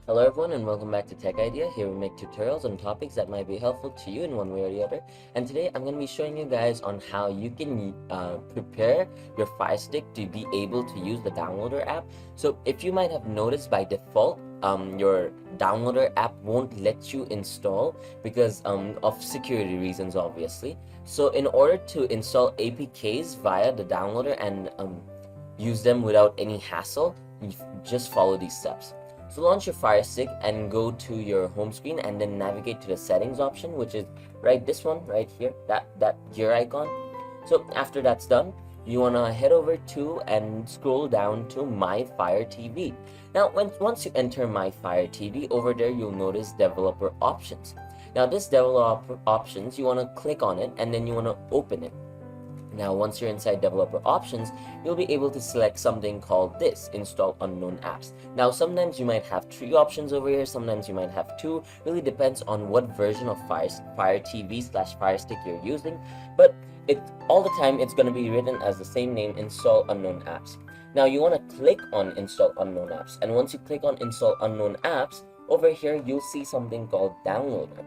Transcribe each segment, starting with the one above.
Hello everyone and welcome back to Tech Idea. Here we make tutorials on topics that might be helpful to you in one way or the other. And today I'm going to be showing you guys on how you can prepare your Firestick to be able to use the downloader app. So if you might have noticed, by default your downloader app won't let you install because of security reasons, obviously. So in order to install APKs via the downloader and use them without any hassle, you just follow these steps. So launch your Firestick and go to your home screen and then navigate to the settings option, which is this one right here, that gear icon. So after that's done, you want to head over to and scroll down to My Fire TV. Now once you enter My Fire TV, over there you'll notice developer options. Now this developer options, you want to click on it and then you want to open it. Now once you're inside developer options, you'll be able to select something called this, install unknown apps. Now sometimes you might have 3 options over here, sometimes you might have 2, really depends on what version of Fire TV/Firestick you're using, but all the time it's going to be written as the same name, install unknown apps. Now you want to click on install unknown apps, and once you click on install unknown apps, over here you'll see something called downloader.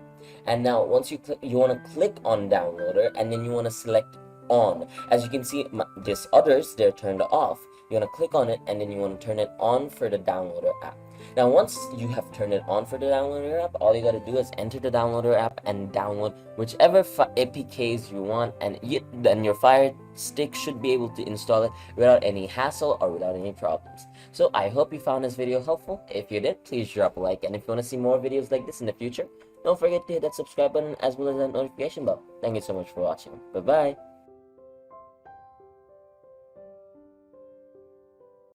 And now once you want to click on downloader and then you want to select on. As you can see, this others, they're turned off. You want to click on it and then you want to turn it on for the downloader app. Now once you have turned it on for the downloader app, all you got to do is enter the downloader app and download whichever APKs you want, and then your Fire Stick should be able to install it without any hassle or without any problems. So I hope you found this video helpful. If you did, please drop a like, and if you want to see more videos like this in the future, don't forget to hit that subscribe button as well as that notification bell. Thank you so much for watching. Bye bye.